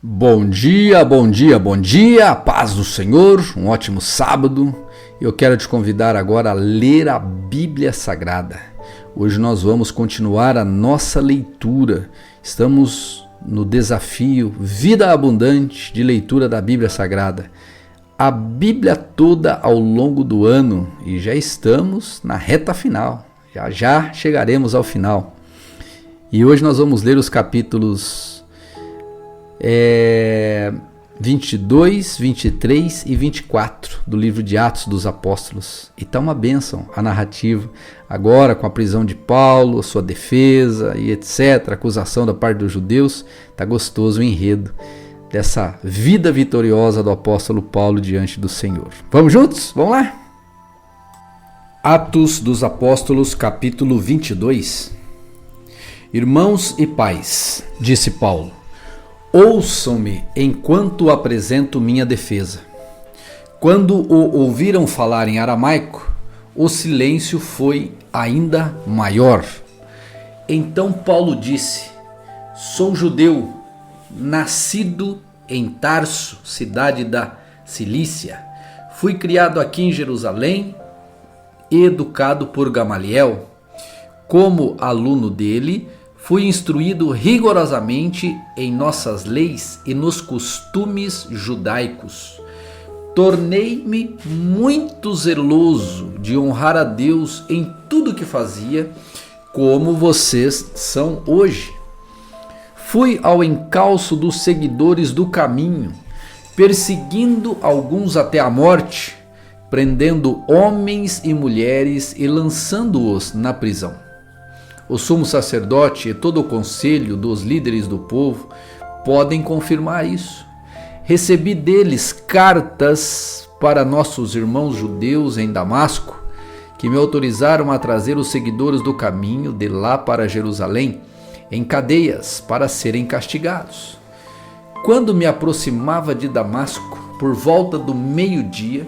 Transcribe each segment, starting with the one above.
Bom dia, bom dia, bom dia, a paz do Senhor, um ótimo sábado. Eu quero te convidar agora a ler a Bíblia Sagrada. Hoje nós vamos continuar a nossa leitura. Estamos no desafio Vida Abundante de leitura da Bíblia Sagrada. A Bíblia toda ao longo do ano e já estamos na reta final. Já chegaremos ao final. E hoje nós vamos ler os capítulos 22, 23 e 24 do livro de Atos dos Apóstolos. E tá uma bênção a narrativa, agora com a prisão de Paulo, a sua defesa e etc, a acusação da parte dos judeus. Tá gostoso o enredo dessa vida vitoriosa do apóstolo Paulo diante do Senhor. Vamos juntos? Vamos lá? Atos dos Apóstolos, capítulo 22. Irmãos e pais, disse Paulo, ouçam-me enquanto apresento minha defesa. Quando o ouviram falar em aramaico, o silêncio foi ainda maior. Então Paulo disse, sou judeu, nascido em Tarso, cidade da Cilícia. Fui criado aqui em Jerusalém e educado por Gamaliel. Como aluno dele, fui instruído rigorosamente em nossas leis e nos costumes judaicos. Tornei-me muito zeloso de honrar a Deus em tudo que fazia, como vocês são hoje. Fui ao encalço dos seguidores do caminho, perseguindo alguns até a morte, prendendo homens e mulheres e lançando-os na prisão. O sumo sacerdote e todo o conselho dos líderes do povo podem confirmar isso. Recebi deles cartas para nossos irmãos judeus em Damasco, que me autorizaram a trazer os seguidores do caminho de lá para Jerusalém, em cadeias, para serem castigados. Quando me aproximava de Damasco, por volta do meio-dia,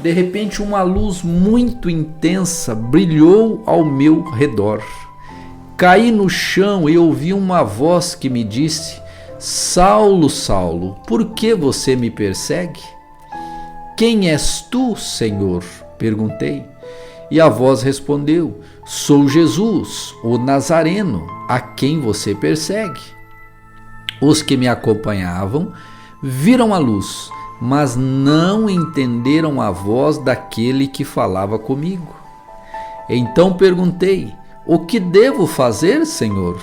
de repente uma luz muito intensa brilhou ao meu redor. Caí no chão e ouvi uma voz que me disse, Saulo, Saulo, por que você me persegue? Quem és tu, Senhor? Perguntei. E a voz respondeu, sou Jesus, o Nazareno, a quem você persegue. Os que me acompanhavam viram a luz, mas não entenderam a voz daquele que falava comigo. Então perguntei, o que devo fazer, Senhor?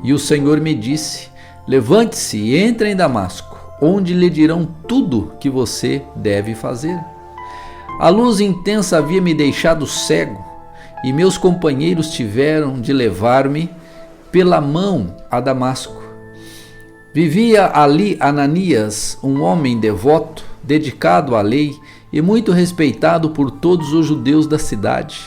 E o Senhor me disse, levante-se e entre em Damasco, onde lhe dirão tudo que você deve fazer. A luz intensa havia me deixado cego, e meus companheiros tiveram de levar-me pela mão a Damasco. Vivia ali Ananias, um homem devoto, dedicado à lei e muito respeitado por todos os judeus da cidade.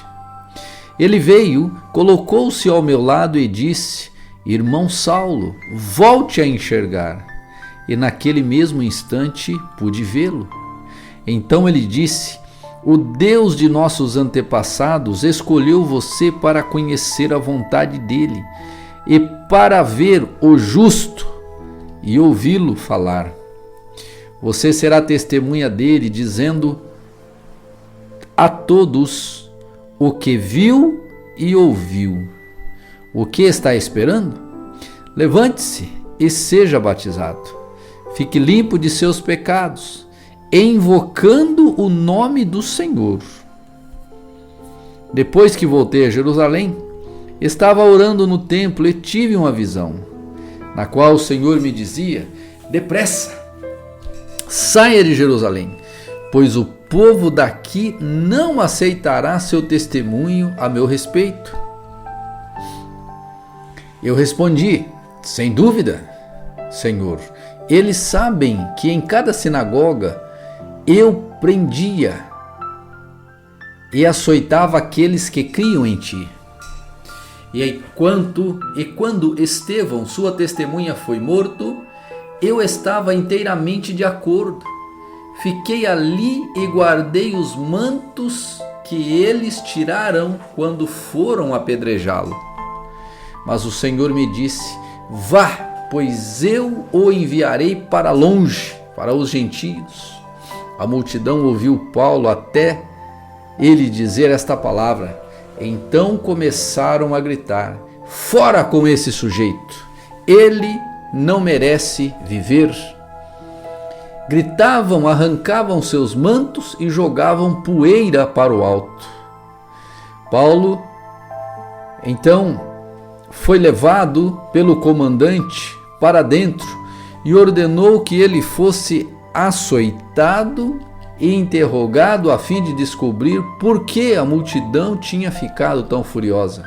Ele veio, colocou-se ao meu lado e disse, irmão Saulo, volte a enxergar. E naquele mesmo instante pude vê-lo. Então ele disse, o Deus de nossos antepassados escolheu você para conhecer a vontade dele e para ver o justo e ouvi-lo falar. Você será testemunha dele, dizendo a todos o que viu e ouviu. O que está esperando? Levante-se e seja batizado. Fique limpo de seus pecados, invocando o nome do Senhor. Depois que voltei a Jerusalém, estava orando no templo e tive uma visão, na qual o Senhor me dizia, depressa, saia de Jerusalém, pois o povo daqui não aceitará seu testemunho a meu respeito. Eu respondi, sem dúvida, Senhor, eles sabem que em cada sinagoga eu prendia e açoitava aqueles que criam em ti. E quando Estevão, sua testemunha, foi morto, eu estava inteiramente de acordo. Fiquei ali e guardei os mantos que eles tiraram quando foram apedrejá-lo. Mas o Senhor me disse, vá, pois eu o enviarei para longe, para os gentios. A multidão ouviu Paulo até ele dizer esta palavra. Então começaram a gritar: fora com esse sujeito! Ele não merece viver. Gritavam, arrancavam seus mantos e jogavam poeira para o alto. Paulo, então, foi levado pelo comandante para dentro e ordenou que ele fosse açoitado e interrogado a fim de descobrir por que a multidão tinha ficado tão furiosa.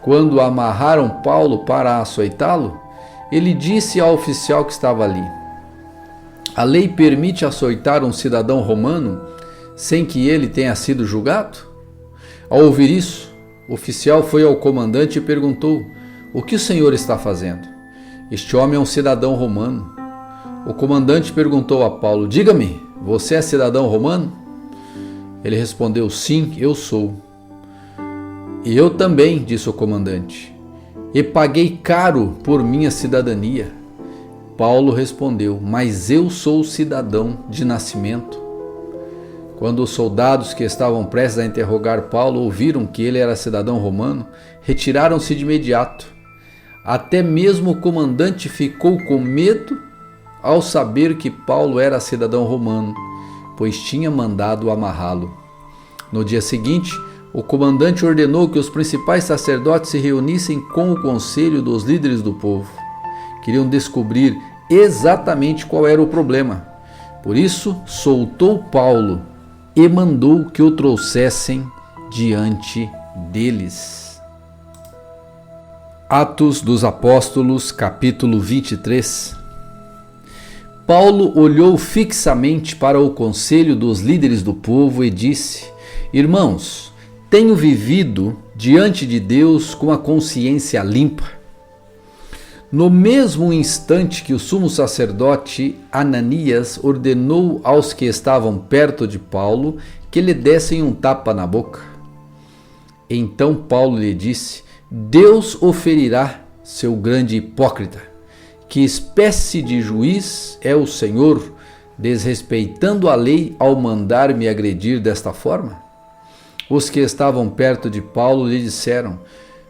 Quando amarraram Paulo para açoitá-lo, ele disse ao oficial que estava ali: a lei permite açoitar um cidadão romano sem que ele tenha sido julgado? Ao ouvir isso, o oficial foi ao comandante e perguntou: o que o senhor está fazendo? Este homem é um cidadão romano. O comandante perguntou a Paulo: diga-me, você é cidadão romano? Ele respondeu: sim, eu sou. E eu também, disse o comandante, e paguei caro por minha cidadania. Paulo respondeu: mas eu sou cidadão de nascimento. Quando os soldados que estavam prestes a interrogar Paulo ouviram que ele era cidadão romano, retiraram-se de imediato. Até mesmo o comandante ficou com medo ao saber que Paulo era cidadão romano, pois tinha mandado amarrá-lo. No dia seguinte, o comandante ordenou que os principais sacerdotes se reunissem com o conselho dos líderes do povo. Queriam descobrir exatamente qual era o problema. Por isso, soltou Paulo e mandou que o trouxessem diante deles. Atos dos Apóstolos, capítulo 23. Paulo olhou fixamente para o conselho dos líderes do povo e disse: irmãos, tenho vivido diante de Deus com a consciência limpa. No mesmo instante que o sumo sacerdote Ananias ordenou aos que estavam perto de Paulo que lhe dessem um tapa na boca. Então Paulo lhe disse: Deus o ferirá, seu grande hipócrita. Que espécie de juiz é o Senhor, desrespeitando a lei ao mandar-me agredir desta forma? Os que estavam perto de Paulo lhe disseram: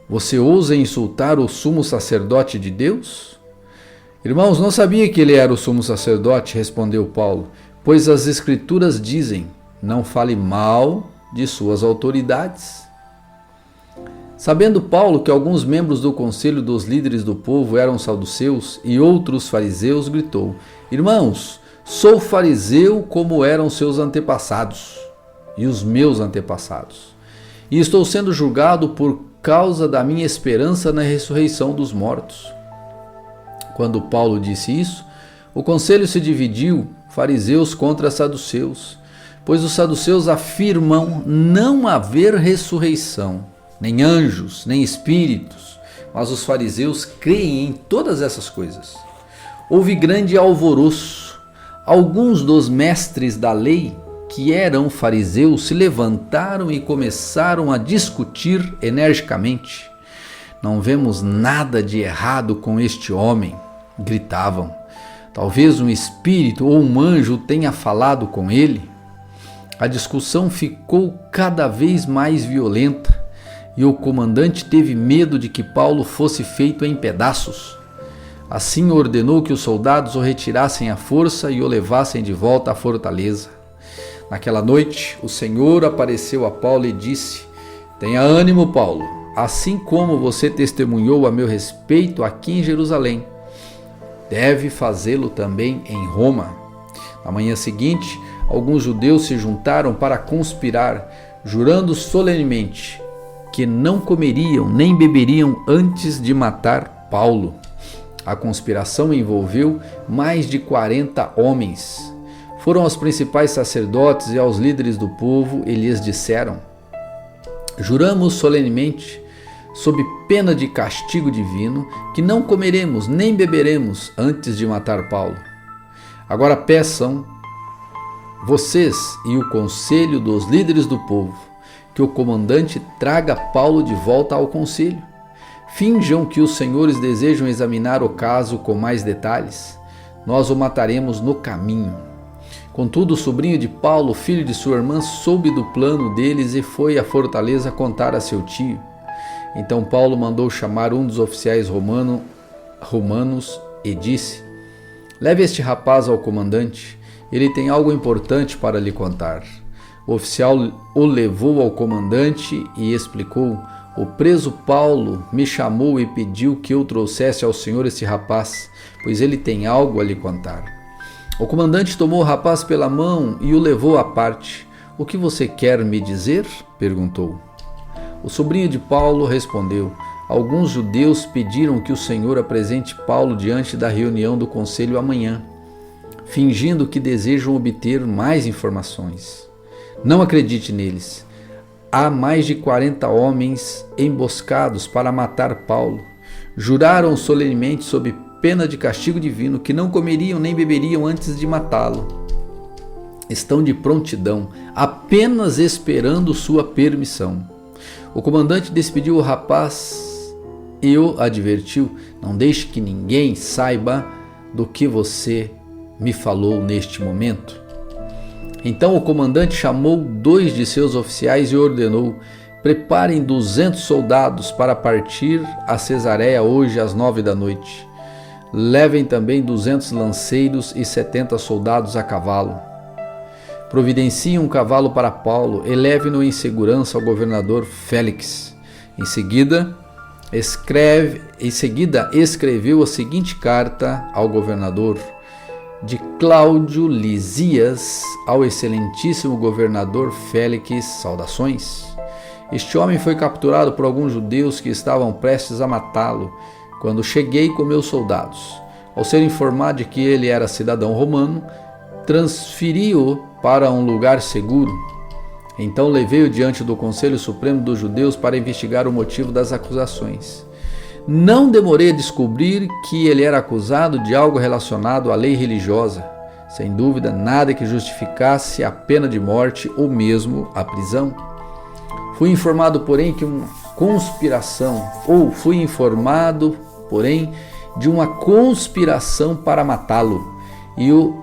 você ousa insultar o sumo sacerdote de Deus? Irmãos, não sabia que ele era o sumo sacerdote, respondeu Paulo, pois as Escrituras dizem: não fale mal de suas autoridades. Sabendo Paulo que alguns membros do conselho dos líderes do povo eram saduceus e outros fariseus, gritou: irmãos, sou fariseu como eram seus antepassados e os meus antepassados, e estou sendo julgado por causa da minha esperança na ressurreição dos mortos. Quando Paulo disse isso, o conselho se dividiu, fariseus contra saduceus, pois os saduceus afirmam não haver ressurreição, nem anjos, nem espíritos, mas os fariseus creem em todas essas coisas. Houve grande alvoroço. Alguns dos mestres da lei, que eram fariseus, se levantaram e começaram a discutir energicamente. Não vemos nada de errado com este homem, gritavam. Talvez um espírito ou um anjo tenha falado com ele. A discussão ficou cada vez mais violenta e o comandante teve medo de que Paulo fosse feito em pedaços. Assim ordenou que os soldados o retirassem à força e o levassem de volta à fortaleza. Naquela noite, o Senhor apareceu a Paulo e disse: tenha ânimo, Paulo, assim como você testemunhou a meu respeito aqui em Jerusalém, deve fazê-lo também em Roma. Na manhã seguinte, alguns judeus se juntaram para conspirar, jurando solenemente que não comeriam nem beberiam antes de matar Paulo. A conspiração envolveu mais de 40 homens. Foram aos principais sacerdotes e aos líderes do povo e lhes disseram: juramos solenemente, sob pena de castigo divino, que não comeremos nem beberemos antes de matar Paulo. Agora peçam, vocês e o conselho dos líderes do povo, que o comandante traga Paulo de volta ao conselho. Finjam que os senhores desejam examinar o caso com mais detalhes. Nós o mataremos no caminho. Contudo, o sobrinho de Paulo, filho de sua irmã, soube do plano deles e foi à fortaleza contar a seu tio. Então Paulo mandou chamar um dos oficiais romanos e disse: leve este rapaz ao comandante, ele tem algo importante para lhe contar. O oficial o levou ao comandante e explicou: o preso Paulo me chamou e pediu que eu trouxesse ao senhor esse rapaz, pois ele tem algo a lhe contar. O comandante tomou o rapaz pela mão e o levou à parte. O que você quer me dizer? Perguntou. O sobrinho de Paulo respondeu: alguns judeus pediram que o senhor apresente Paulo diante da reunião do conselho amanhã, fingindo que desejam obter mais informações. Não acredite neles. Há mais de 40 homens emboscados para matar Paulo. Juraram solenemente sob pena de castigo divino que não comeriam nem beberiam antes de matá-lo. Estão de prontidão, apenas esperando sua permissão. O comandante despediu o rapaz e o advertiu: não deixe que ninguém saiba do que você me falou neste momento. Então o comandante chamou 2 de seus oficiais e ordenou: preparem 200 soldados para partir a Cesareia hoje às 9 da noite. Levem também 200 lanceiros e 70 soldados a cavalo. Providenciem um cavalo para Paulo e leve-no em segurança ao governador Félix. Em seguida, escreveu a seguinte carta ao governador: de Cláudio Lisias ao excelentíssimo governador Félix, saudações. Este homem foi capturado por alguns judeus que estavam prestes a matá-lo quando cheguei com meus soldados. Ao ser informado de que ele era cidadão romano, transferi-o para um lugar seguro. Então levei-o diante do Conselho Supremo dos Judeus para investigar o motivo das acusações. Não demorei a descobrir que ele era acusado de algo relacionado à lei religiosa. Sem dúvida, nada que justificasse a pena de morte ou mesmo a prisão. Fui informado, porém, de uma conspiração para matá-lo e o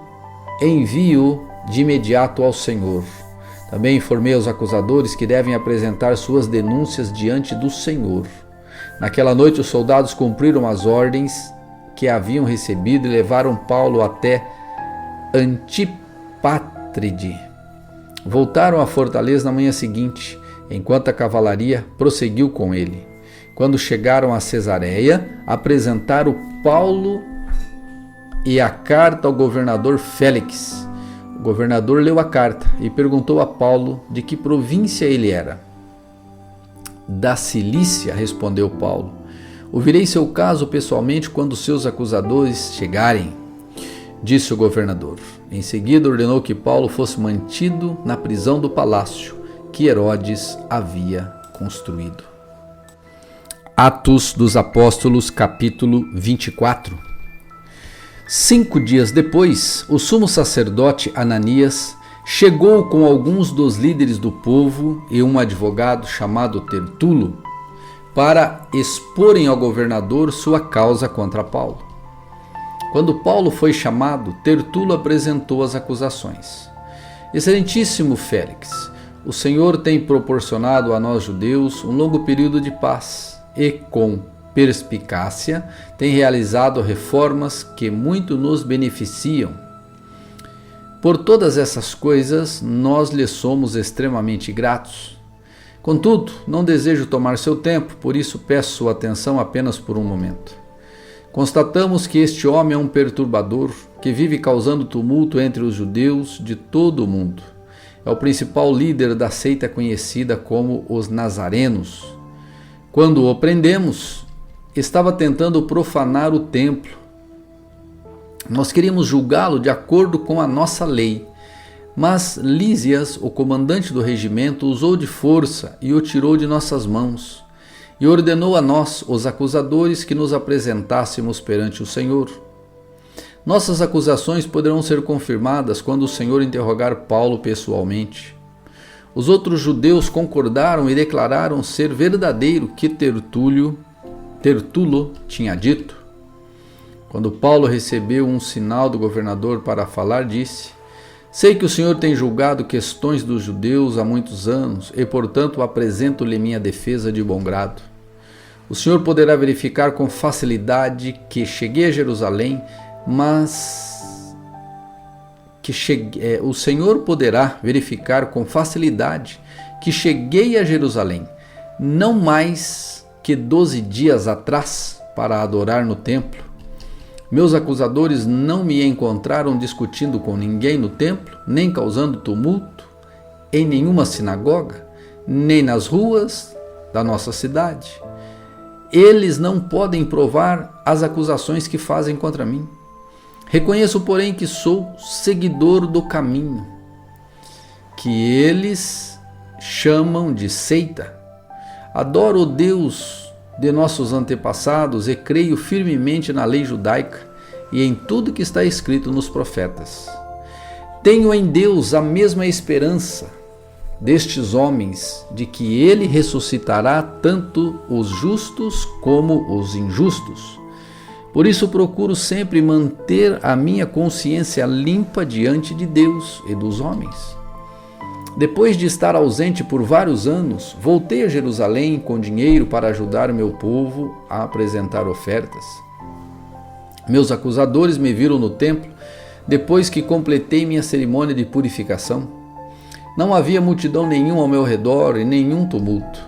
envio de imediato ao Senhor. Também informei aos acusadores que devem apresentar suas denúncias diante do Senhor. Naquela noite, os soldados cumpriram as ordens que haviam recebido e levaram Paulo até Antipátride. Voltaram à fortaleza na manhã seguinte, enquanto a cavalaria prosseguiu com ele. Quando chegaram a Cesareia, apresentaram Paulo e a carta ao governador Félix. O governador leu a carta e perguntou a Paulo de que província ele era. Da Cilícia, respondeu Paulo. Ouvirei seu caso pessoalmente quando seus acusadores chegarem, disse o governador. Em seguida ordenou que Paulo fosse mantido na prisão do palácio que Herodes havia construído. Atos dos Apóstolos, capítulo 24. 5 dias depois, o sumo sacerdote Ananias chegou com alguns dos líderes do povo e um advogado chamado Tertulo para exporem ao governador sua causa contra Paulo. Quando Paulo foi chamado, Tertulo apresentou as acusações. Excelentíssimo Félix, o Senhor tem proporcionado a nós judeus um longo período de paz e, com perspicácia, tem realizado reformas que muito nos beneficiam. Por todas essas coisas, nós lhe somos extremamente gratos. Contudo, não desejo tomar seu tempo, por isso peço sua atenção apenas por um momento. Constatamos que este homem é um perturbador que vive causando tumulto entre os judeus de todo o mundo. É o principal líder da seita conhecida como os Nazarenos. Quando o prendemos, estava tentando profanar o templo. Nós queríamos julgá-lo de acordo com a nossa lei, mas Lísias, o comandante do regimento, usou de força e o tirou de nossas mãos, e ordenou a nós, os acusadores, que nos apresentássemos perante o Senhor. Nossas acusações poderão ser confirmadas quando o Senhor interrogar Paulo pessoalmente. Os outros judeus concordaram e declararam ser verdadeiro que Tertúlio Tertulo tinha dito. Quando Paulo recebeu um sinal do governador para falar, disse: sei que o Senhor tem julgado questões dos judeus há muitos anos e, portanto, apresento-lhe minha defesa de bom grado. O Senhor poderá verificar com facilidade que cheguei a Jerusalém, o Senhor poderá verificar com facilidade que cheguei a Jerusalém, não mais que 12 dias atrás, para adorar no templo. Meus acusadores não me encontraram discutindo com ninguém no templo, nem causando tumulto em nenhuma sinagoga, nem nas ruas da nossa cidade. Eles não podem provar as acusações que fazem contra mim. Reconheço, porém, que sou seguidor do caminho, que eles chamam de seita. Adoro o Deus de nossos antepassados e creio firmemente na lei judaica e em tudo que está escrito nos profetas. Tenho em Deus a mesma esperança destes homens, de que ele ressuscitará tanto os justos como os injustos. Por isso procuro sempre manter a minha consciência limpa diante de Deus e dos homens. Depois de estar ausente por vários anos, voltei a Jerusalém com dinheiro para ajudar meu povo a apresentar ofertas. Meus acusadores me viram no templo depois que completei minha cerimônia de purificação. Não havia multidão nenhuma ao meu redor e nenhum tumulto.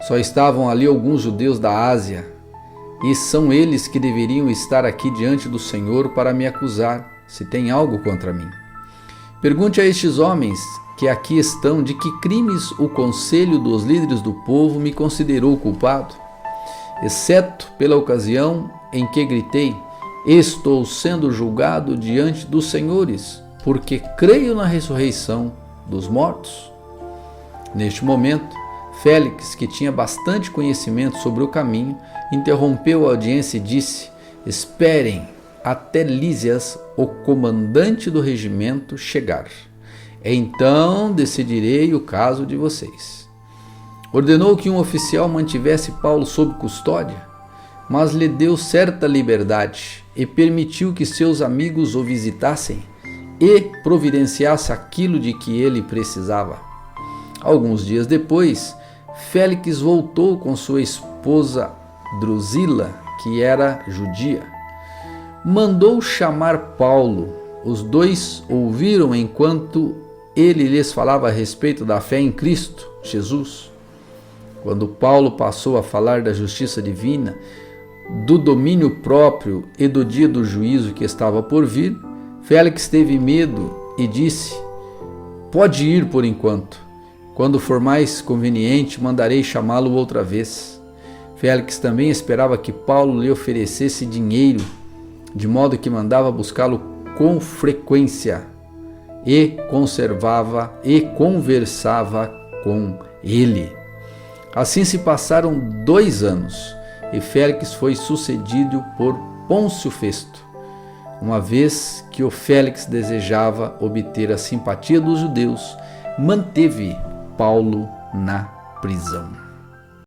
Só estavam ali alguns judeus da Ásia, e são eles que deveriam estar aqui diante do Senhor para me acusar, se tem algo contra mim. Pergunte a estes homens que aqui estão de que crimes o conselho dos líderes do povo me considerou culpado, exceto pela ocasião em que gritei: estou sendo julgado diante dos senhores, porque creio na ressurreição dos mortos. Neste momento, Félix, que tinha bastante conhecimento sobre o caminho, interrompeu a audiência e disse: esperem até Lísias, o comandante do regimento, chegar. Então decidirei o caso de vocês. Ordenou que um oficial mantivesse Paulo sob custódia, mas lhe deu certa liberdade e permitiu que seus amigos o visitassem e providenciasse aquilo de que ele precisava. Alguns dias depois, Félix voltou com sua esposa Drusila, que era judia. Mandou chamar Paulo. Os dois ouviram enquanto ele lhes falava a respeito da fé em Cristo Jesus. Quando Paulo passou a falar da justiça divina, do domínio próprio e do dia do juízo que estava por vir, Félix teve medo e disse: pode ir por enquanto. Quando for mais conveniente, mandarei chamá-lo outra vez. Félix também esperava que Paulo lhe oferecesse dinheiro, de modo que mandava buscá-lo com frequência e conversava com ele. Assim se passaram 2 anos e Félix foi sucedido por Pôncio Festo, uma vez que o Félix desejava obter a simpatia dos judeus, manteve Paulo na prisão.